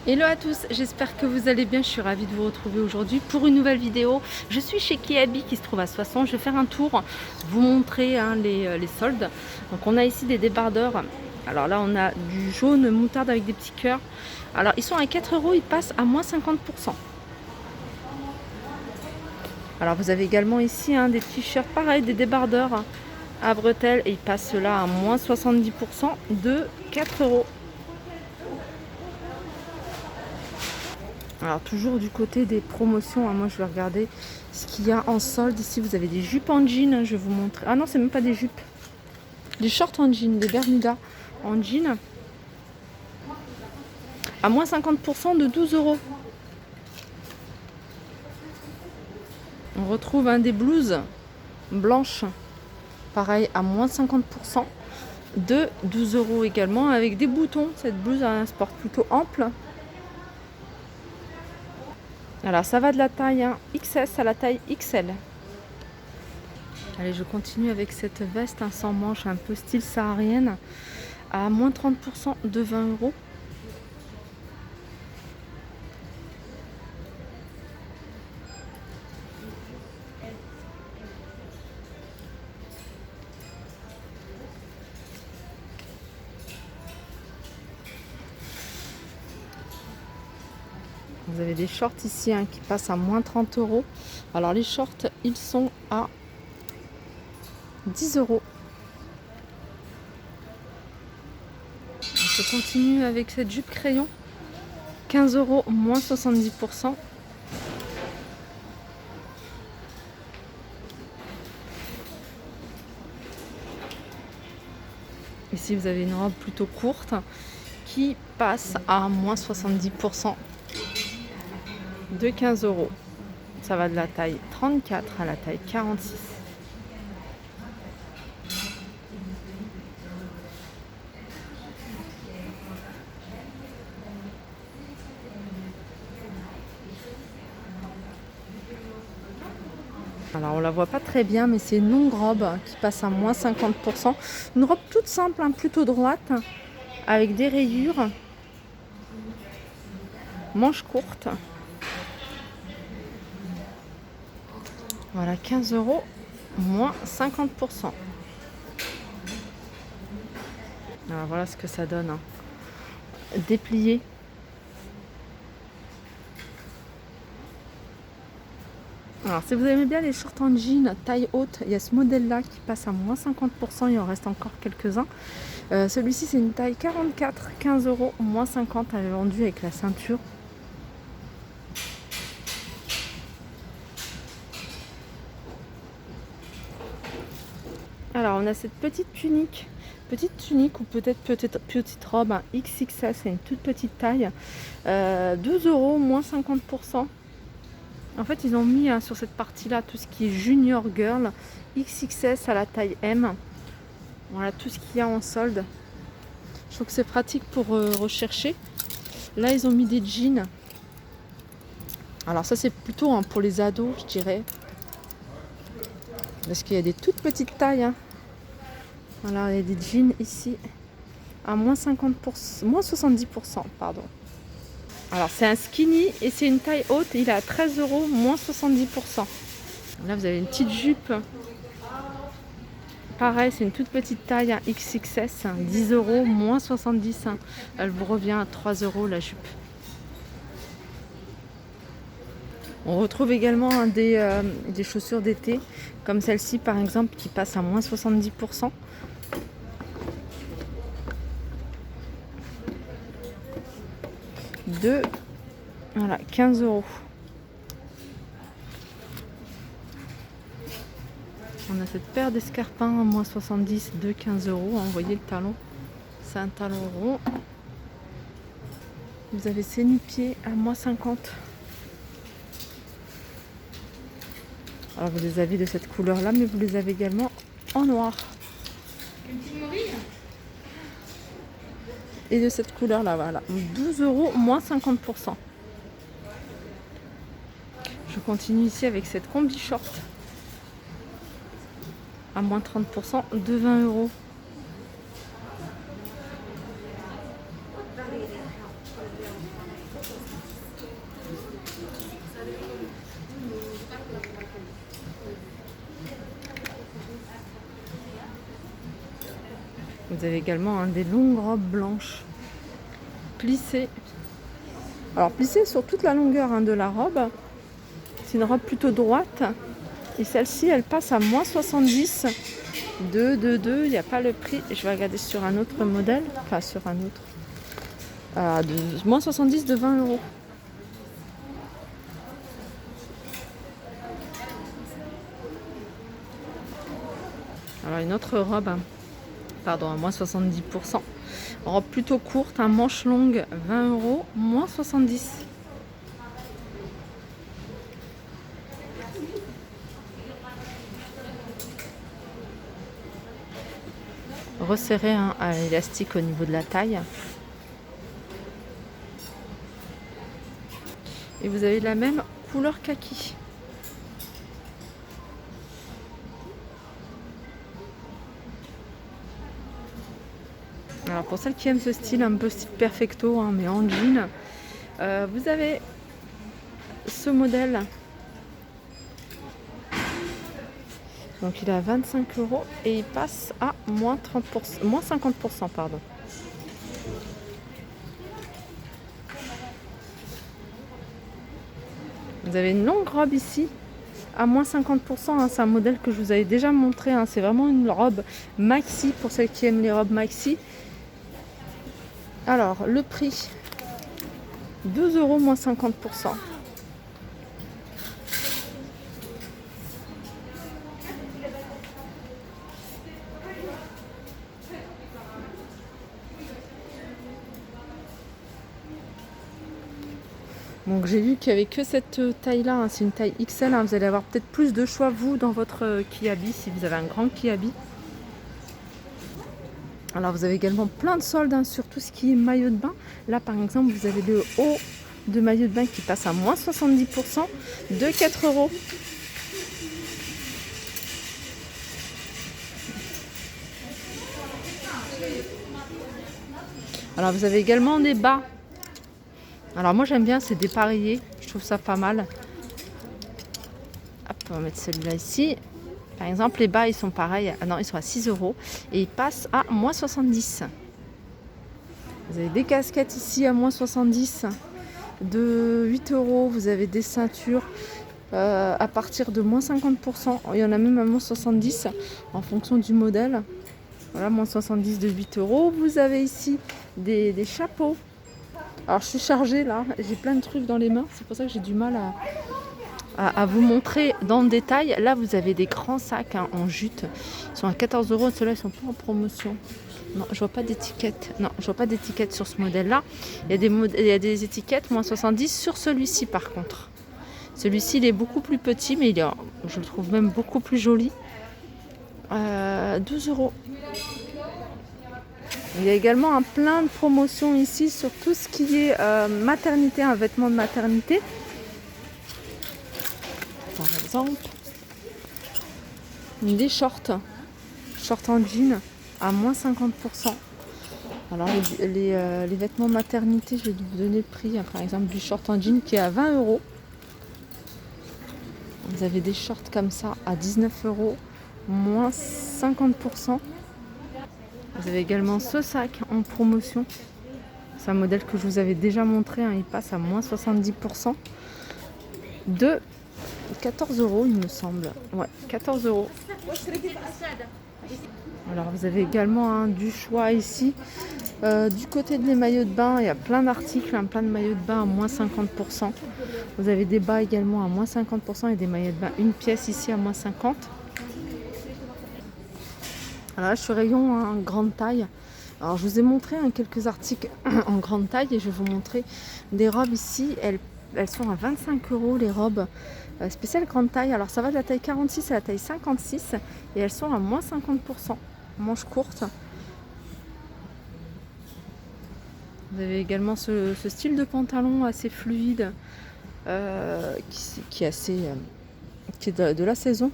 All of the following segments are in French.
Hello à tous, j'espère que vous allez bien, je suis ravie de vous retrouver aujourd'hui pour une nouvelle vidéo. Je suis chez Kiabi qui se trouve à Soissons, je vais faire un tour, vous montrer les soldes. Donc on a ici des débardeurs, alors là on a du jaune moutarde avec des petits cœurs. Alors ils sont à 4 euros, ils passent à moins 50%. Alors vous avez également ici des t-shirts pareil, des débardeurs à bretelles et ils passent là à moins 70% de 4 euros. Alors toujours du côté des promotions, moi je vais regarder ce qu'il y a en solde. Ici vous avez des jupes en jean, je vais vous montrer. Ah non, c'est même pas des jupes. Des shorts en jean, des bermudas en jean. À moins 50% de 12 euros. On retrouve des blouses blanches. Pareil, à moins 50% de 12 euros également. Avec des boutons. Cette blouse a un sport plutôt ample. Alors ça va de la taille XS à la taille XL. Allez, je continue avec cette veste sans manches un peu style saharienne à moins 30% de 20 euros. Vous avez des shorts ici qui passent à moins 30 euros. Alors les shorts, ils sont à 10 euros. Je continue avec cette jupe crayon. 15 euros, moins 70%. Ici, vous avez une robe plutôt courte qui passe à moins 70% de 15 euros. Ça va de la taille 34 à la taille 46. Alors on la voit pas très bien, mais c'est une longue robe qui passe à moins 50%. Une robe toute simple, plutôt droite, avec des rayures, manches courtes. Voilà, 15 euros, moins 50%. Alors voilà ce que ça donne. Déplié. Alors si vous aimez bien les shorts en jean taille haute, il y a ce modèle là qui passe à moins 50%, il en reste encore quelques-uns. Celui-ci c'est une taille 44, 15 euros, moins 50, elle est vendue avec la ceinture. Alors on a cette petite tunique ou peut-être petite robe XXS, c'est une toute petite taille. 12 euros, moins 50%. En fait, ils ont mis sur cette partie-là tout ce qui est Junior Girl, XXS à la taille M. Voilà tout ce qu'il y a en solde. Je trouve que c'est pratique pour rechercher. Là, ils ont mis des jeans. Alors ça, c'est plutôt pour les ados, je dirais. Parce qu'il y a des toutes petites tailles. Voilà, il y a des jeans ici à moins 50%, moins 70%, pardon. Alors c'est un skinny et c'est une taille haute, il est à 13 euros, moins 70%. Là vous avez une petite jupe. Pareil, c'est une toute petite taille XXS, 10 euros, moins 70. Elle vous revient à 3 euros la jupe. On retrouve également des chaussures d'été, comme celle-ci par exemple, qui passe à moins 70%. De 15 euros. On a cette paire d'escarpins à moins 70 de 15 euros. Vous voyez le talon, c'est un talon rond. Vous avez ces nu-pieds à moins 50. Alors vous les avez de cette couleur là, mais vous les avez également en noir. Et de cette couleur là, voilà. 12 euros, moins 50%. Je continue ici avec cette combi short à moins 30% de 20 euros. Vous avez également des longues robes blanches plissées. Alors plissées sur toute la longueur de la robe. C'est une robe plutôt droite. Et celle-ci, elle passe à moins 70. 2, il n'y a pas le prix. Je vais regarder sur un autre modèle. Enfin, sur un autre. Moins 70 de 20 euros. Alors une autre robe, pardon, à moins 70%. Robe plutôt courte, un manche longue, 20 euros, moins 70. Resserré à l'élastique au niveau de la taille. Et vous avez la même couleur kaki. Alors pour celles qui aiment ce style, un peu style perfecto, mais en jean, vous avez ce modèle. Donc il est à 25 euros et il passe à moins 30%, moins 50%, pardon. Vous avez une longue robe ici à moins 50%. C'est un modèle que je vous avais déjà montré. C'est vraiment une robe maxi pour celles qui aiment les robes maxi. Alors le prix 2 euros moins 50%. Donc j'ai vu qu'il n'y avait que cette taille-là, c'est une taille XL. Vous allez avoir peut-être plus de choix, vous, dans votre kiabi, si vous avez un grand kiabi. Alors vous avez également plein de soldes sur tout ce qui est maillot de bain. Là, par exemple, vous avez le haut de maillot de bain qui passe à moins 70% de 4 euros. Alors vous avez également des bas. Alors moi j'aime bien, c'est dépareillé, je trouve ça pas mal. Hop, on va mettre celui-là ici. Par exemple, les bas ils sont pareils. Ah non, ils sont à 6 euros et ils passent à moins 70. Vous avez des casquettes ici à moins 70 de 8 euros. Vous avez des ceintures à partir de moins 50%. Il y en a même à moins 70 en fonction du modèle. Voilà, moins 70 de 8 euros. Vous avez ici des chapeaux. Alors je suis chargée là, j'ai plein de trucs dans les mains, c'est pour ça que j'ai du mal à vous montrer dans le détail. Là vous avez des grands sacs en jute, ils sont à 14 euros, ceux-là ils sont pas en promotion. Non, je vois pas d'étiquette. Non, je vois pas d'étiquette sur ce modèle-là. Il y a des étiquettes moins 70 sur celui-ci par contre. Celui-ci il est beaucoup plus petit, mais je le trouve même beaucoup plus joli. 12 euros. Il y a également plein de promotions ici sur tout ce qui est maternité, un vêtement de maternité. Par exemple, des shorts en jean à moins 50%. Alors les vêtements de maternité, je vais vous donner le prix. Par exemple, du short en jean qui est à 20 euros. Vous avez des shorts comme ça à 19 euros, moins 50%. Vous avez également ce sac en promotion. C'est un modèle que je vous avais déjà montré. Il passe à moins 70% de 14 euros, il me semble. Ouais, 14 euros. Alors vous avez également du choix ici. Du côté des maillots de bain, il y a plein d'articles, plein de maillots de bain à moins 50%. Vous avez des bas également à moins 50% et des maillots de bain une pièce ici à moins 50%. Alors là, je suis rayon en grande taille. Alors je vous ai montré quelques articles en grande taille et je vais vous montrer des robes ici. Elles sont à 25 euros les robes spéciales grande taille. Alors ça va de la taille 46 à la taille 56 et elles sont à moins 50%. Manches courtes. Vous avez également ce style de pantalon assez fluide qui est assez qui est de la saison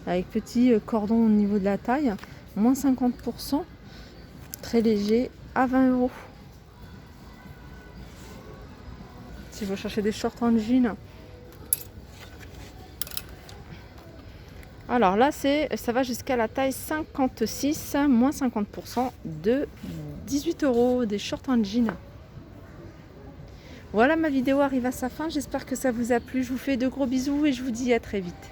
avec petit cordon au niveau de la taille. Moins 50%, très léger, à 20 euros. Si vous cherchez des shorts en jean. Alors là, ça va jusqu'à la taille 56, moins 50% de 18 euros, des shorts en jean. Voilà, ma vidéo arrive à sa fin. J'espère que ça vous a plu. Je vous fais de gros bisous et je vous dis à très vite.